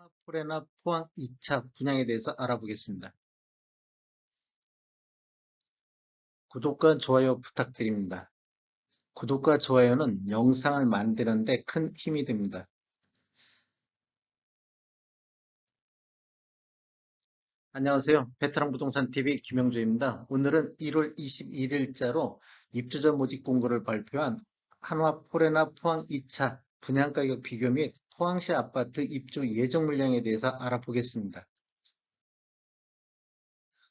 한화풀레나 포항 2차 분양에 대해서 알아보겠습니다. 구독과 좋아요 부탁드립니다. 구독과 좋아요는 영상을 만드는 데 큰 힘이 됩니다. 안녕하세요. 베테랑 부동산 TV 김영주입니다. 오늘은 1월 21일자로 입주자 모집 공고를 발표한 한화풀레나 포항 2차 분양가격 비교 및 포항시 아파트 입주 예정 물량에 대해서 알아보겠습니다.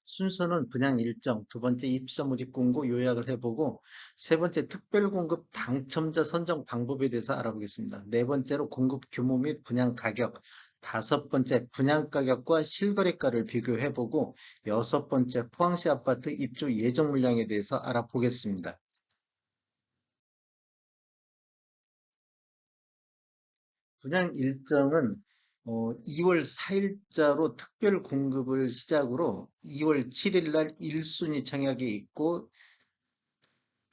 순서는 분양 일정, 두 번째 입사 모집 공고 요약을 해보고, 세 번째 특별 공급 당첨자 선정 방법에 대해서 알아보겠습니다. 네 번째로 공급 규모 및 분양 가격, 다섯 번째 분양 가격과 실거래가를 비교해보고, 여섯 번째 포항시 아파트 입주 예정 물량에 대해서 알아보겠습니다. 분양 일정은 2월 4일자로 특별 공급을 시작으로 2월 7일 날 1순위 청약이 있고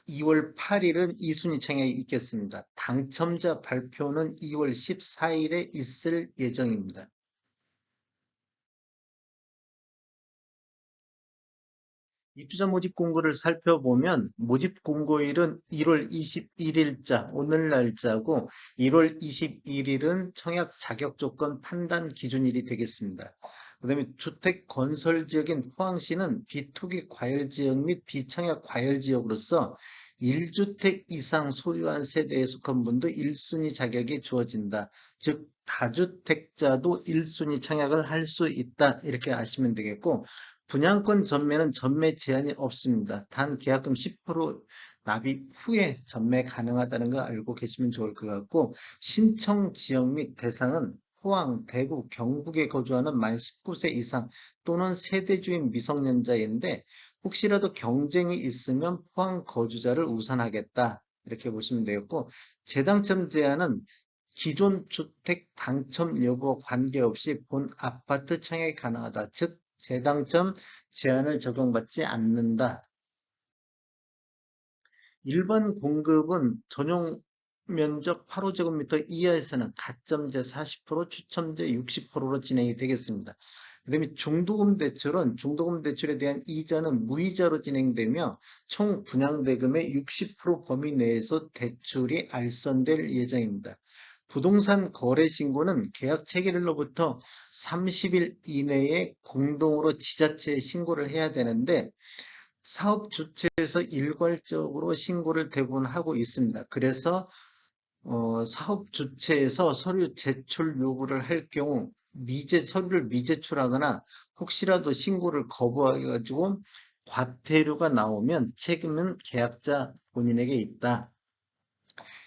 2월 8일은 2순위 청약이 있겠습니다. 당첨자 발표는 2월 14일에 있을 예정입니다. 입주자 모집 공고를 살펴보면 모집 공고일은 1월 21일자 오늘 날짜고 1월 21일은 청약 자격 조건 판단 기준일이 되겠습니다. 그다음에 주택 건설 지역인 포항시는 비투기 과열 지역 및 비청약 과열 지역으로서 1주택 이상 소유한 세대에 속한 분도 1순위 자격이 주어진다. 즉 다주택자도 1순위 청약을 할 수 있다. 이렇게 아시면 되겠고 분양권 전매는 전매 제한이 없습니다. 단 계약금 10% 납입 후에 전매 가능하다는 거 알고 계시면 좋을 것 같고 신청 지역 및 대상은 포항, 대구, 경북에 거주하는 만 19세 이상 또는 세대주인 미성년자인데 혹시라도 경쟁이 있으면 포항 거주자를 우선하겠다. 이렇게 보시면 되겠고 재당첨 제한은 기존 주택 당첨 여부와 관계없이 본 아파트 청약이 가능하다. 즉 재당첨 제한을 적용받지 않는다. 일반 공급은 전용 면적 8호제곱미터 이하에서는 가점제 40%, 추첨제 60%로 진행이 되겠습니다. 그다음에 중도금 대출은 중도금 대출에 대한 이자는 무이자로 진행되며 총 분양대금의 60% 범위 내에서 대출이 알선될 예정입니다. 부동산 거래 신고는 계약 체결일로부터 30일 이내에 공동으로 지자체에 신고를 해야 되는데 사업 주체에서 일괄적으로 신고를 대부분 하고 있습니다. 그래서 사업 주체에서 서류 제출 요구를 할 경우 서류를 미제출하거나 혹시라도 신고를 거부해가지고 과태료가 나오면 책임은 계약자 본인에게 있다.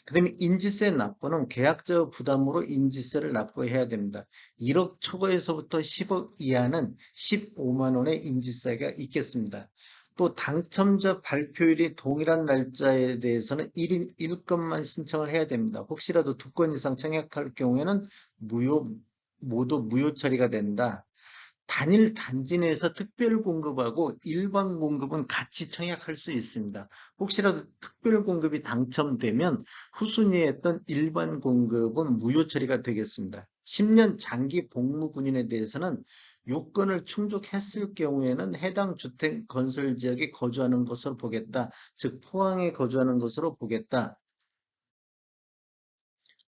그 다음에 인지세 납부는 계약자 부담으로 인지세를 납부해야 됩니다. 1억 초과에서부터 10억 이하는 15만 원의 인지세가 있겠습니다. 또 당첨자 발표일이 동일한 날짜에 대해서는 1인 1건만 신청을 해야 됩니다. 혹시라도 2건 이상 청약할 경우에는 모두 무효 처리가 된다. 단일 단지 내에서 특별 공급하고 일반 공급은 같이 청약할 수 있습니다. 혹시라도 특별 공급이 당첨되면 후순위에 했던 일반 공급은 무효 처리가 되겠습니다. 10년 장기 복무 군인에 대해서는 요건을 충족했을 경우에는 해당 주택 건설 지역에 거주하는 것으로 보겠다. 즉 포항에 거주하는 것으로 보겠다.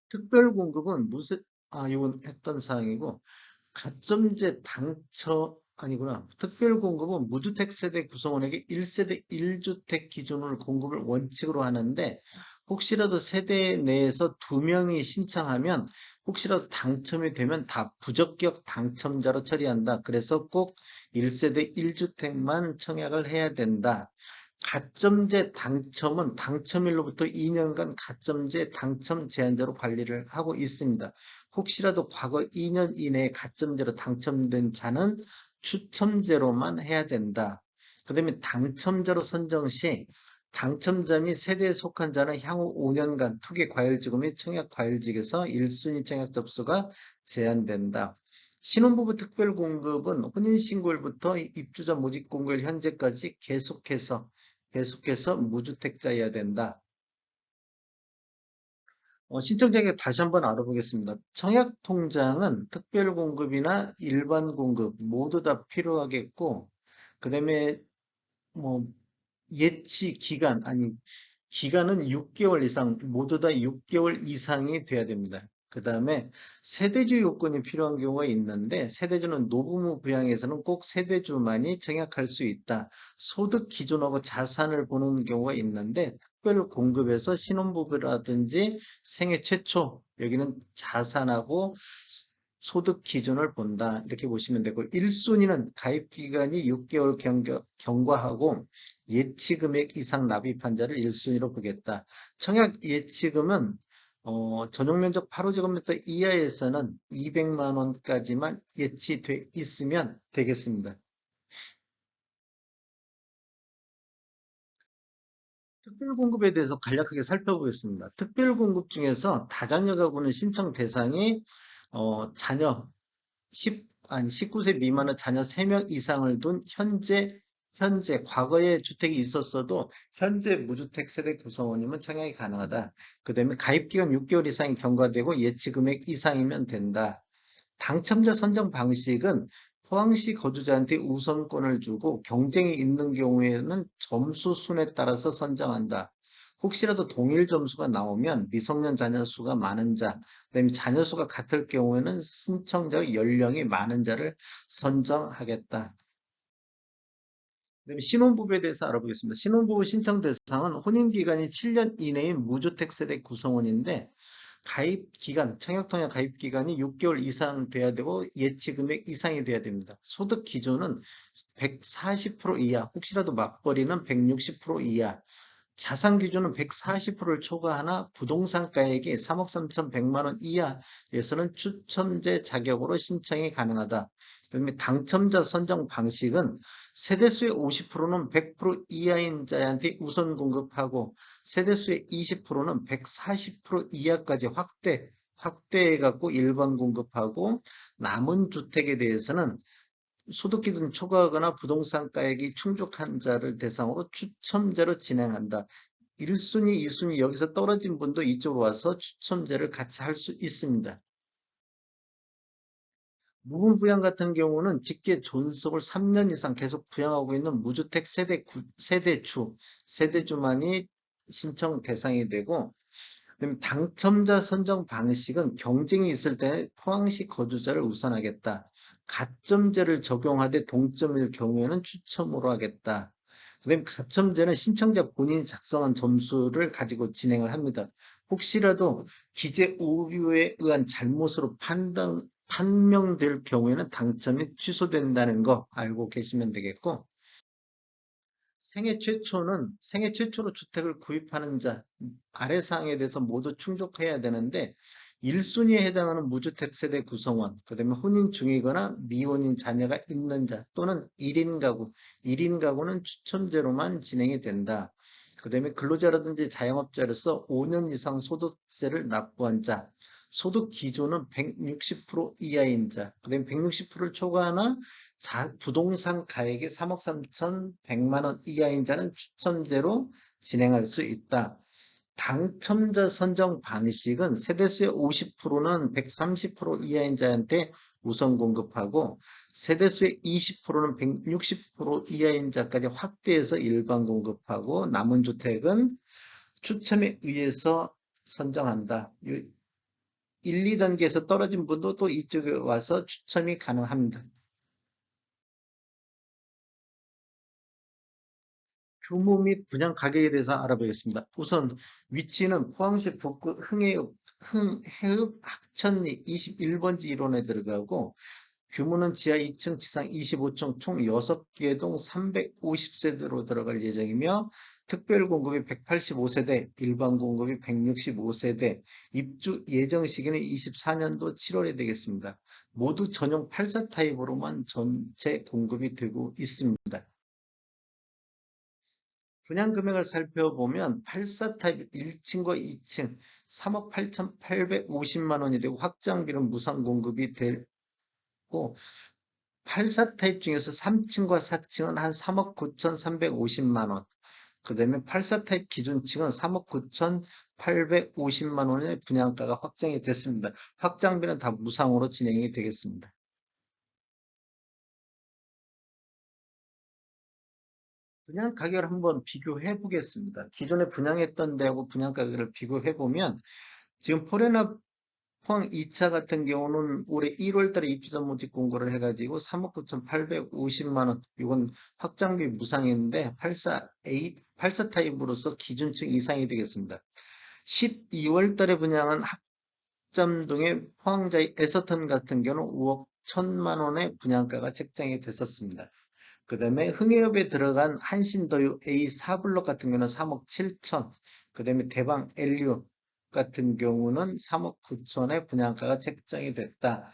특별 공급은 이건 했던 사항이고 가점제 당첨 아니구나. 특별공급은 무주택 세대 구성원에게 1세대 1주택 기준을 공급을 원칙으로 하는데 혹시라도 세대 내에서 2명이 신청하면 혹시라도 당첨이 되면 다 부적격 당첨자로 처리한다. 그래서 꼭 1세대 1주택만 청약을 해야 된다. 가점제 당첨은 당첨일로부터 2년간 가점제 당첨 제한자로 관리를 하고 있습니다. 혹시라도 과거 2년 이내에 가점제로 당첨된 자는 추첨제로만 해야 된다. 그 다음에 당첨자로 선정 시 당첨자 및 세대에 속한 자는 향후 5년간 투기 과열지구 및 청약 과열지구에서 1순위 청약 접수가 제한된다. 신혼부부 특별공급은 혼인신고일부터 입주자 모집공고일 현재까지 계속해서 무주택자여야 된다. 신청자에게 다시 한번 알아보겠습니다. 청약통장은 특별공급이나 일반 공급 모두 다 필요하겠고, 그 다음에 뭐 예치 기간, 아니 기간은 6개월 이상, 모두 다 6개월 이상이 돼야 됩니다. 그 다음에 세대주 요건이 필요한 경우가 있는데, 세대주는 노부모 부양에서는 꼭 세대주만이 청약할 수 있다. 소득 기준하고 자산을 보는 경우가 있는데, 특별 공급에서 신혼부부라든지 생애 최초, 여기는 자산하고 소득 기준을 본다. 이렇게 보시면 되고, 1순위는 가입 기간이 6개월 경과하고 예치 금액 이상 납입한 자를 1순위로 보겠다. 청약 예치금은 전용 면적 8호제곱미터 이하에서는 200만 원까지만 예치돼 있으면 되겠습니다. 특별공급에 대해서 간략하게 살펴보겠습니다. 특별공급 중에서 다자녀 가구는 신청 대상이 자녀 19세 미만의 자녀 3명 이상을 둔 과거에 주택이 있었어도 현재 무주택 세대 구성원이면 청약이 가능하다. 그 다음에 가입기간 6개월 이상이 경과되고 예치금액 이상이면 된다. 당첨자 선정 방식은 포항시 거주자한테 우선권을 주고 경쟁이 있는 경우에는 점수 순에 따라서 선정한다. 혹시라도 동일 점수가 나오면 미성년 자녀 수가 많은 자, 그다음에 자녀 수가 같을 경우에는 신청자 연령이 많은 자를 선정하겠다. 그다음에 신혼부부에 대해서 알아보겠습니다. 신혼부부 신청 대상은 혼인기간이 7년 이내인 무주택 세대 구성원인데 가입 기간, 청약통장 가입 기간이 6개월 이상 돼야 되고 예치 금액 이상이 돼야 됩니다. 소득 기준은 140% 이하, 혹시라도 맞벌이는 160% 이하, 자산 기준은 140%를 초과하나 부동산 가액이 3억 3,100만 원 이하에서는 추첨제 자격으로 신청이 가능하다. 그다음에 당첨자 선정 방식은 세대수의 50%는 100% 이하인 자한테 우선 공급하고 세대수의 20%는 140% 이하까지 확대해 갖고 일반 공급하고 남은 주택에 대해서는 소득기준 초과하거나 부동산 가액이 충족한 자를 대상으로 추첨제로 진행한다. 1순위, 2순위 여기서 떨어진 분도 이쪽으로 와서 추첨제를 같이 할 수 있습니다. 무분부양 같은 경우는 직계 존속을 3년 이상 계속 부양하고 있는 무주택 세대주만이 신청 대상이 되고, 그다음에 당첨자 선정 방식은 경쟁이 있을 때 포항시 거주자를 우선하겠다. 가점제를 적용하되 동점일 경우에는 추첨으로 하겠다. 그다음에 가점제는 신청자 본인이 작성한 점수를 가지고 진행을 합니다. 혹시라도 기재 오류에 의한 잘못으로 판명될 경우에는 당첨이 취소된다는 거 알고 계시면 되겠고, 생애 최초로 주택을 구입하는 자 아래 사항에 대해서 모두 충족해야 되는데 1순위에 해당하는 무주택 세대 구성원, 그다음에 혼인 중이거나 미혼인 자녀가 있는 자 또는 1인 가구는 추첨제로만 진행이 된다. 그다음에 근로자라든지 자영업자로서 5년 이상 소득세를 납부한 자, 소득 기준은 160% 이하인 자, 그다음에 160%를 초과하나 부동산 가액이 3억 3,100만 원 이하인 자는 추첨제로 진행할 수 있다. 당첨자 선정 방식은 세대수의 50%는 130% 이하인 자한테 우선 공급하고 세대수의 20%는 160% 이하인 자까지 확대해서 일반 공급하고 남은 주택은 추첨에 의해서 선정한다. 1, 2단계에서 떨어진 분도 또 이쪽에 와서 추첨이 가능합니다. 규모 및 분양 가격에 대해서 알아보겠습니다. 우선 위치는 포항시 북구 흥해읍 학천리 21번지 1원에 들어가고 규모는 지하 2층, 지상 25층 총 6개 동 350세대로 들어갈 예정이며 특별 공급이 185세대, 일반 공급이 165세대, 입주 예정 시기는 24년도 7월에 되겠습니다. 모두 전용 84 타입으로만 전체 공급이 되고 있습니다. 분양 금액을 살펴보면 84 타입 1층과 2층 3억 8,850만 원이 되고 확장비는 무상 공급이 되고 84 타입 중에서 3층과 4층은 한 3억 9,350만 원, 그 다음에 84 타입 기준층은 3억 850만 원의 분양가가 확정이 됐습니다. 확장비는 다 무상으로 진행이 되겠습니다. 분양 가격을 한번 비교해 보겠습니다. 기존에 분양했던 데하고 분양 가격을 비교해 보면 지금 포레나 포항 2차 같은 경우는 올해 1월 달에 입주 전문직 공고를 해가지고 3억 9,850만 원, 이건 확장비 무상인데 84 타입으로서 기준층 이상이 되겠습니다. 12월 달에 분양한 합점동의 포항자이 에서턴 같은 경우는 5억 1천만 원의 분양가가 책정이 됐었습니다. 그 다음에 흥해읍에 들어간 한신더유 A4블록 같은 경우는 3억 7천, 그 다음에 대방 LU 같은 경우는 3억 9천의 분양가가 책정이 됐다.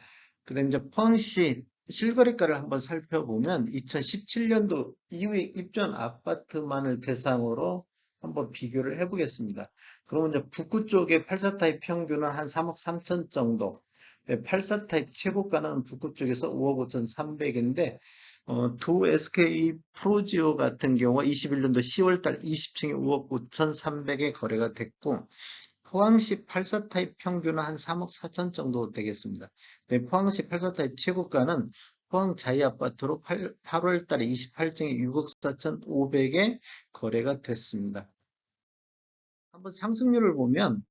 그 다음에 이제 포항시 실거래가를 한번 살펴보면 2017년도 이후에 입주한 아파트만을 대상으로 한번 비교를 해보겠습니다. 그러면 이제 북구 쪽에 84타입 평균은 한 3억 3천 정도, 84타입 최고가는 북구 쪽에서 5억 5천 3백인데 도 SK 프로지오 같은 경우 21년도 10월달 20층에 5억 5,300에 거래가 됐고 포항시 84 타입 평균은 한 3억 4천 정도 되겠습니다. 네, 포항시 84 타입 최고가는 포항 자이 아파트로 8월달에 28층에 6억 4천5백에 거래가 됐습니다. 한번 상승률을 보면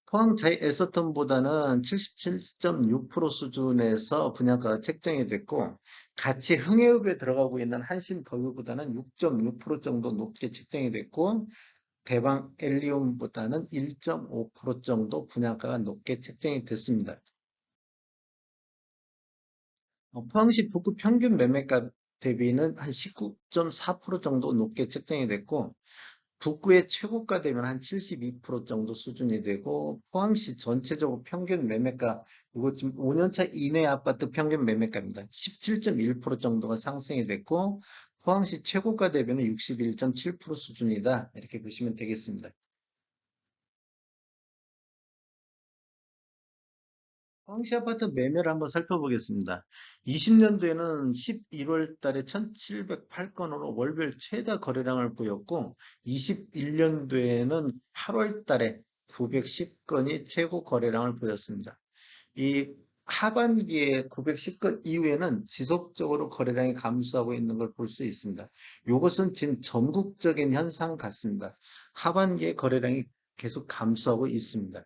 포항 자이 에서턴보다는 77.6% 수준에서 분양가가 책정이 됐고 같이 흥해읍에 들어가고 있는 한신 더유보다는 6.6% 정도 높게 책정이 됐고 대방 엘리움보다는 1.5% 정도 분양가가 높게 책정이 됐습니다. 포항시 북구 평균 매매가 대비는 한 19.4% 정도 높게 책정이 됐고 북구의 최고가 되면 한 72% 정도 수준이 되고 포항시 전체적으로 평균 매매가 이거 지금 5년차 이내 아파트 평균 매매가입니다. 17.1% 정도가 상승이 됐고 포항시 최고가 대비는 61.7% 수준이다. 이렇게 보시면 되겠습니다. 포항시 아파트 매매를 한번 살펴보겠습니다. 20년도에는 11월 달에 1708건으로 월별 최다 거래량을 보였고, 21년도에는 8월 달에 910건이 최고 거래량을 보였습니다. 이 하반기에 910건 이후에는 지속적으로 거래량이 감소하고 있는 걸 볼 수 있습니다. 이것은 지금 전국적인 현상 같습니다. 하반기에 거래량이 계속 감소하고 있습니다.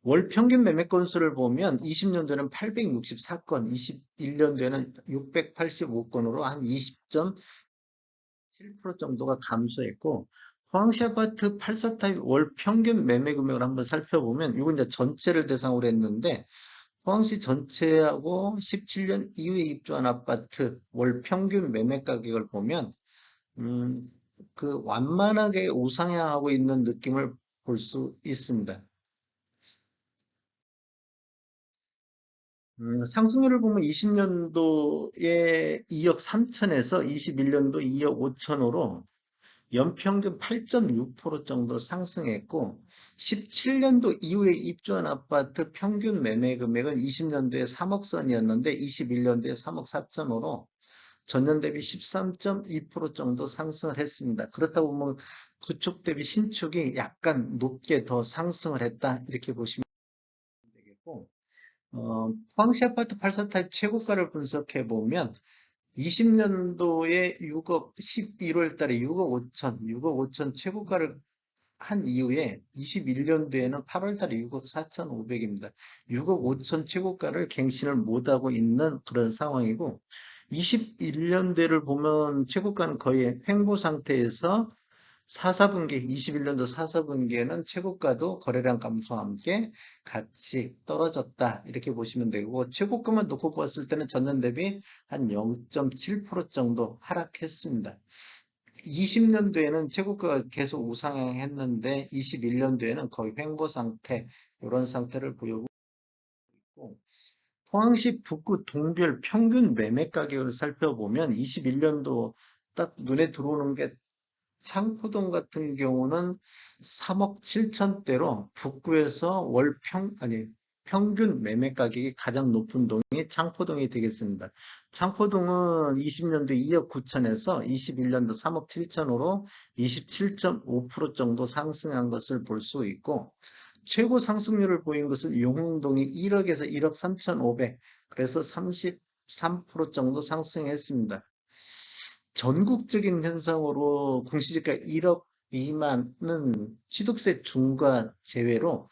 월 평균 매매 건수를 보면 20년도에는 864건, 21년도에는 685건으로 한 20.7% 정도가 감소했고, 포항시 아파트 84타입 월 평균 매매 금액을 한번 살펴보면, 이건 이제 전체를 대상으로 했는데, 포항시 전체하고 17년 이후에 입주한 아파트 월 평균 매매 가격을 보면, 음, 그 완만하게 우상향하고 있는 느낌을 볼 수 있습니다. 상승률을 보면 20년도에 2억 3천에서 21년도 2억 5천으로 연평균 8.6% 정도 상승했고 17년도 이후에 입주한 아파트 평균 매매 금액은 20년도에 3억 선이었는데 21년도에 3억 4천으로 전년 대비 13.2% 정도 상승을 했습니다. 그렇다고 보면 구축 대비 신축이 약간 높게 더 상승을 했다 이렇게 보시면 되겠고 포항시 아파트 84 타입 최고가를 분석해 보면 20년도에 6억 11월 달에 6억 5천 최고가를 한 이후에 21년도에는 8월 달에 6억 4천5백입니다. 6억 5천 최고가를 갱신을 못하고 있는 그런 상황이고 21년대를 보면 최고가는 거의 횡보 상태에서 4사분기, 21년도 4사분기에는 최고가도 거래량 감소와 함께 같이 떨어졌다. 이렇게 보시면 되고, 최고가만 놓고 봤을 때는 전년 대비 한 0.7% 정도 하락했습니다. 20년도에는 최고가가 계속 우상향했는데, 21년도에는 거의 횡보 상태, 이런 상태를 보이고 있고, 포항시 북구 동별 평균 매매 가격을 살펴보면 21년도 딱 눈에 들어오는 게 창포동 같은 경우는 3억 7천대로 북구에서 아니, 평균 매매 가격이 가장 높은 동이 창포동이 되겠습니다. 창포동은 20년도 2억 9천에서 21년도 3억 7천으로 27.5% 정도 상승한 것을 볼 수 있고, 최고 상승률을 보인 것은 용흥동이 1억에서 1억 3,500, 그래서 33% 정도 상승했습니다. 전국적인 현상으로 공시지가 1억 미만은 취득세 중과 제외로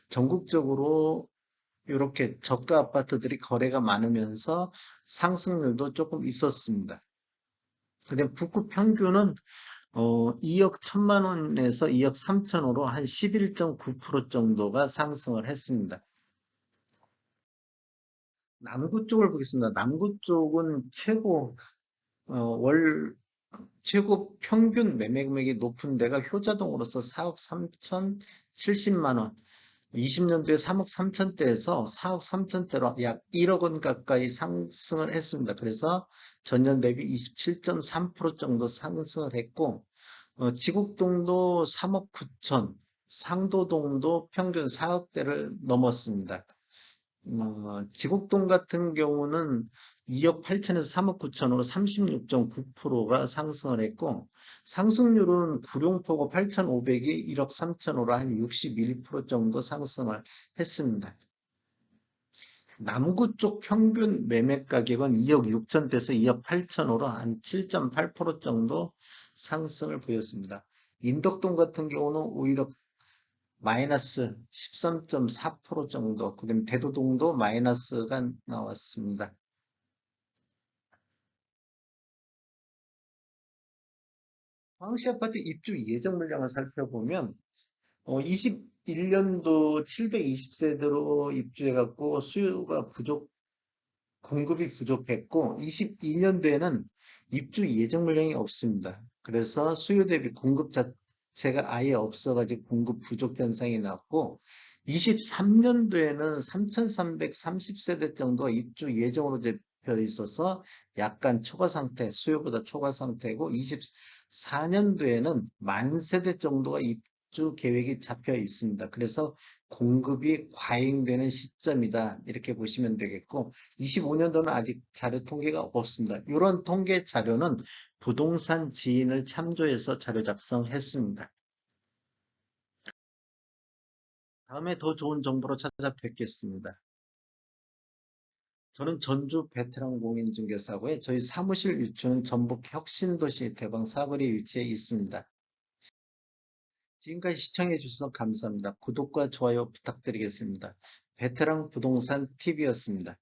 전국적으로 이렇게 저가 아파트들이 거래가 많으면서 상승률도 조금 있었습니다. 근데 북구 평균은 2억 1천만 원에서 2억 3천으로 한 11.9% 정도가 상승을 했습니다. 남구 쪽을 보겠습니다. 남구 쪽은 월 최고 평균 매매 금액이 높은 데가 효자동으로서 4억 3천 70만 원, 20년도에 3억 3천대에서 4억 3천대로 약 1억 원 가까이 상승을 했습니다. 그래서 전년 대비 27.3% 정도 상승을 했고, 지곡동도 3억 9천, 상도동도 평균 4억대를 넘었습니다. 지곡동 같은 경우는 2억 8천에서 3억 9천으로 36.9%가 상승을 했고, 상승률은 구룡포구 8,500이 1억 3천으로 한 61% 정도 상승을 했습니다. 남구 쪽 평균 매매 가격은 2억 6천대에서 2억 8천으로 한 7.8% 정도 상승을 보였습니다. 인덕동 같은 경우는 오히려 마이너스 13.4% 정도, 그다음 대도동도 마이너스가 나왔습니다. 황시 아파트 입주 예정 물량을 살펴보면 21년도 720세대로 입주해갖고 수요가 공급이 부족했고 22년도에는 입주 예정 물량이 없습니다. 그래서 수요 대비 공급 자체가 아예 없어가지고 공급 부족 현상이 났고 23년도에는 3,330세대 정도 입주 예정으로 잡혀 있어서 약간 초과 상태, 수요보다 초과 상태고 24년도에는 10,000세대 정도가 입주 계획이 잡혀 있습니다. 그래서 공급이 과잉되는 시점이다. 이렇게 보시면 되겠고 25년도는 아직 자료 통계가 없습니다. 이런 통계 자료는 부동산 지인을 참조해서 자료 작성했습니다. 다음에 더 좋은 정보로 찾아뵙겠습니다. 저는 전주 베테랑 공인중개사고요. 저희 사무실 위치는 전북 혁신도시 대방 사거리에 위치해 있습니다. 지금까지 시청해 주셔서 감사합니다. 구독과 좋아요 부탁드리겠습니다. 베테랑 부동산 TV였습니다.